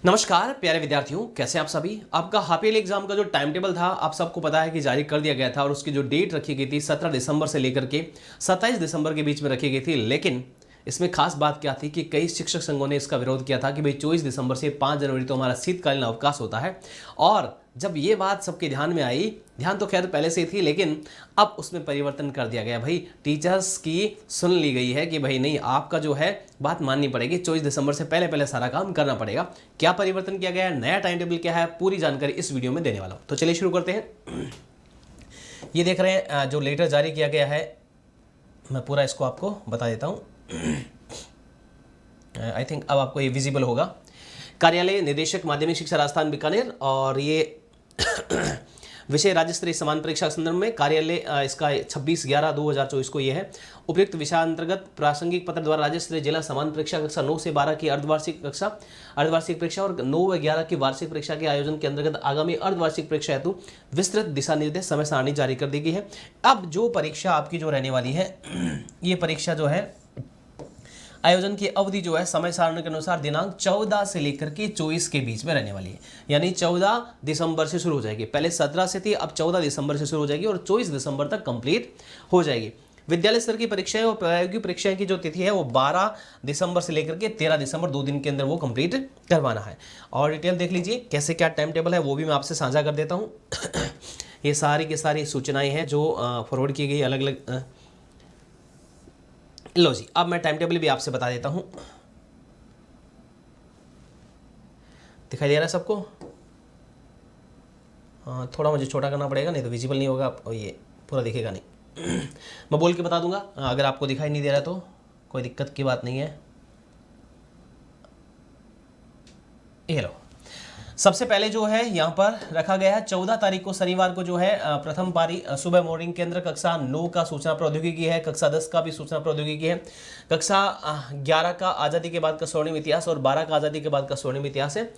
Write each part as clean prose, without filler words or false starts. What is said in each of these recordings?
नमस्कार प्यारे विद्यार्थियों, कैसे हैं आप सभी। आपका हाफ ईयरली एग्जाम का जो टाइम टेबल था आप सबको पता है कि जारी कर दिया गया था और उसकी जो डेट रखी गई थी 17 दिसंबर से लेकर के 27 दिसंबर के बीच में रखी गई थी। लेकिन इसमें खास बात क्या थी कि कई शिक्षक संघों ने इसका विरोध किया था कि भाई 24 दिसंबर से 5 जनवरी तो हमारा शीतकालीन अवकाश होता है। और जब ये बात सबके ध्यान में आई, ध्यान तो खैर पहले से ही थी, लेकिन अब उसमें परिवर्तन कर दिया गया। भाई टीचर्स की सुन ली गई है कि भाई नहीं, आपका जो है बात माननी पड़ेगी, 24 दिसंबर से पहले पहले सारा काम करना पड़ेगा। क्या परिवर्तन किया गया है, नया टाइम टेबल क्या है, पूरी जानकारी इस वीडियो में देने वाला हूँ। तो चलिए शुरू करते हैं। ये देख रहे हैं जो लेटर जारी किया गया है, मैं पूरा इसको आपको बता देता हूँ। आई थिंक अब आपको ये विजिबल होगा। कार्यालय निदेशक माध्यमिक शिक्षा राजस्थान बीकानेर, और ये विषय राज्य स्तरीय समान परीक्षा के संदर्भ में कार्यालय इसका 26/11/2024 को ये है। उपयुक्त विषय अंतर्गत प्रासंगिक पत्र द्वारा राज्य स्तरीय जिला समान परीक्षा कक्षा 9 से 12 की अर्धवार्षिक परीक्षा और 9 व 11 की वार्षिक परीक्षा के आयोजन के अंतर्गत आगामी अर्धवार्षिक परीक्षा हेतु विस्तृत दिशा निर्देश समय सारणी जारी कर दी गई है। अब जो परीक्षा आपकी जो रहने वाली है, ये परीक्षा जो है आयोजन की अवधि जो है समय सारणी के अनुसार दिनांक 14 से लेकर के 24 के बीच में रहने वाली है। यानी 14 दिसंबर से शुरू हो जाएगी, पहले 17 से थी, अब 14 दिसंबर से शुरू हो जाएगी और 24 दिसंबर तक कंप्लीट हो जाएगी। विद्यालय स्तर की परीक्षाएं और प्रायोगिक परीक्षाएं की जो तिथि है वो 12 दिसंबर से लेकर के 13 दिसंबर 2 दिन के अंदर वो कंप्लीट करवाना है। और डिटेल देख लीजिए कैसे क्या टाइम टेबल है, वो भी मैं आपसे साझा कर देता हूँ। ये सारी की सारी सूचनाएं हैं जो फॉरवर्ड की गई अलग अलग। लो जी, अब मैं टाइम टेबल भी आपसे बता देता हूं। दिखाई दे रहा है सबको? हाँ, थोड़ा मुझे छोटा करना पड़ेगा, नहीं तो विजिबल नहीं होगा और ये पूरा दिखेगा नहीं। मैं बोल के बता दूंगा, अगर आपको दिखाई नहीं दे रहा तो कोई दिक्कत की बात नहीं है। ये लो, सबसे पहले जो है यहाँ पर रखा गया है 14 तारीख को शनिवार को जो है प्रथम पारी सुबह मॉर्निंग के अंदर कक्षा 9 का सूचना प्रौद्योगिकी है, कक्षा 10 का भी सूचना प्रौद्योगिकी है, कक्षा 11 का आज़ादी के बाद का स्वर्णिम इतिहास और 12 का आज़ादी के बाद का स्वर्णिम इतिहास है।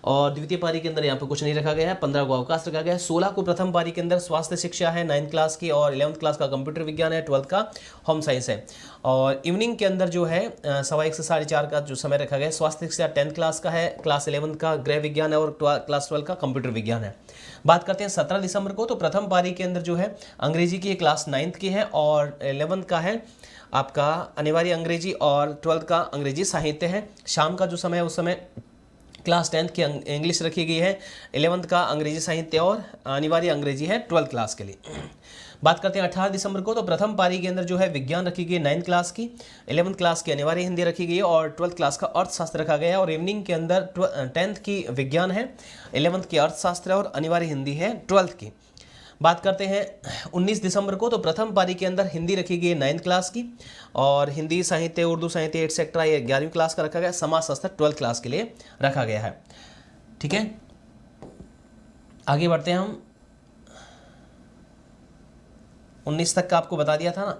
और द्वितीय पारी के अंदर यहाँ पर कुछ नहीं रखा गया है। 15 को अवकाश रखा गया है। 16 को प्रथम पारी के अंदर स्वास्थ्य शिक्षा है 9th क्लास की, और 11th क्लास का कंप्यूटर विज्ञान है, 12th का होम साइंस है। और इवनिंग के अंदर जो है 1:15 से 4:30 का जो समय रखा गया है, स्वास्थ्य शिक्षा 10th क्लास का है, क्लास 11th का गृह विज्ञान है और क्लास 12 का कंप्यूटर विज्ञान है। बात करते हैं 17 दिसंबर को, तो प्रथम पारी के अंदर जो है अंग्रेजी की क्लास 9th की है और 11th का है आपका अनिवार्य अंग्रेजी और 12th का अंग्रेजी साहित्य है। शाम का जो समय है उस समय क्लास 10th की इंग्लिश रखी गई है, 11th का अंग्रेजी साहित्य और अनिवार्य अंग्रेजी है 12th क्लास के लिए। बात करते हैं 18 दिसंबर को, तो प्रथम पारी के अंदर जो है विज्ञान रखी गई 9th क्लास की, 11th क्लास की अनिवार्य हिंदी रखी गई है और 12th क्लास का अर्थशास्त्र रखा गया है। और इवनिंग के अंदर 10th की विज्ञान है, 11th की अर्थशास्त्र और अनिवार्य हिंदी है 12th की। बात करते हैं 19 दिसंबर को, तो प्रथम पारी के अंदर हिंदी रखी गई है 9th क्लास की और हिंदी साहित्य उर्दू साहित्य एटसेट्रा ये 11वीं क्लास का रखा गया। समाजशास्त्र 12th क्लास के लिए रखा गया है। ठीक है, आगे बढ़ते हैं हम। 19 तक का आपको बता दिया था ना।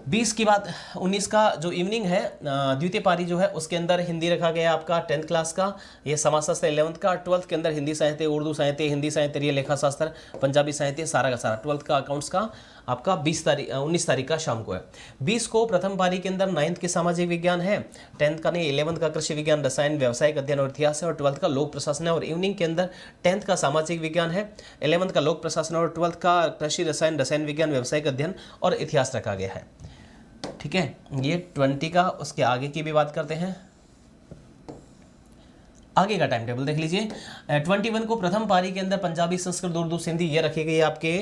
20 की बात, 19 का जो इवनिंग है द्वितीय पारी जो है उसके अंदर हिंदी रखा गया आपका 10th क्लास का, ये समाजशास्त्र 11th का, 12th के अंदर हिंदी साहित्य उर्दू साहित्य हिंदी साहित्य ये लेखा शास्त्र पंजाबी साहित्य सारा का सारा। 12th का अकाउंट्स का आपका 19 तारीख का शाम को है। 20 को प्रथम पारी के अंदर 9th के सामाजिक विज्ञान है, 10th का नहीं, 11th का कृषि विज्ञान रसायन व्यावसायिक अध्ययन और इतिहास है और 12th का लोक प्रशासन है। और इवनिंग के अंदर 10th का सामाजिक विज्ञान है, 11th का लोक प्रशासन और 12th का कृषि रसायन विज्ञान व्यावसायिक अध्ययन और इतिहास रखा गया है। ठीक है, ये 20 का, उसके आगे की भी बात करते हैं। आगे का टाइम टेबल देख लीजिए। 21 को प्रथम पारी के अंदर पंजाबी संस्कृत उर्दू सिंधी ये रखी गई आपके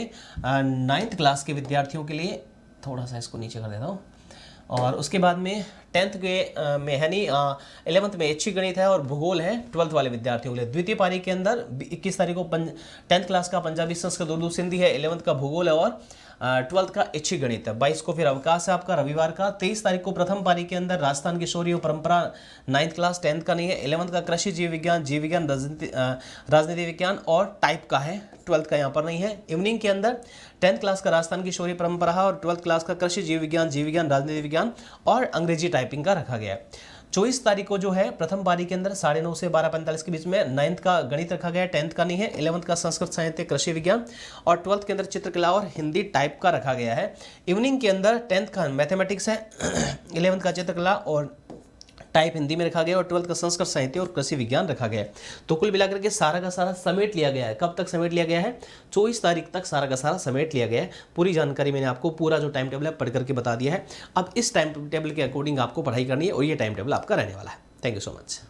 9th क्लास के विद्यार्थियों के लिए। थोड़ा सा इसको नीचे कर देता हूँ। और उसके बाद में 10th के में है नहीं, 11th में ऐच्छिक गणित है और भूगोल है 12th वाले विद्यार्थियों के लिए। द्वितीय पारी के अंदर 21 तारीख को 10th क्लास का पंजाबी संस्कृत उर्दू सिंधी है, 11th का भूगोल है और 12th का ऐच्छिक गणित है। 22 को फिर अवकाश है आपका रविवार का। 23 तारीख को प्रथम पारी के अंदर राजस्थान की शौर्य परंपरा 9th क्लास, 10th का नहीं है, 11th का कृषि जीव विज्ञान राजनीति विज्ञान और टाइप का है, 12th का यहाँ पर नहीं है। इवनिंग के अंदर 10th क्लास का राजस्थान की शौर्य परंपरा है और 12th क्लास का कृषि जीव विज्ञान राजनीति विज्ञान और अंग्रेजी टाइपिंग का रखा गया है। 24 तारीख को जो है प्रथम पारी के अंदर 9:30 से 12:45 के बीच में 9th का गणित रखा गया है, 10th का नहीं है, 11th का संस्कृत साहित्य कृषि विज्ञान और 12th के अंदर चित्रकला और हिंदी टाइप का रखा गया है। इवनिंग के अंदर 10th का मैथमेटिक्स है, 11th का चित्रकला और टाइप हिंदी में रखा गया और 12th का संस्कृत साहित्य और कृषि विज्ञान रखा गया है। तो कुल मिलाकर के सारा का सारा समेट लिया गया है। कब तक समेट लिया गया है? 24 तारीख तक सारा का सारा समेट लिया गया है। पूरी जानकारी मैंने आपको पूरा जो टाइम टेबल है पढ़ करके बता दिया है। अब इस टाइम टेबल के अकॉर्डिंग आपको पढ़ाई करनी है और ये टाइम टेबल आपका रहने वाला है। Thank you so much.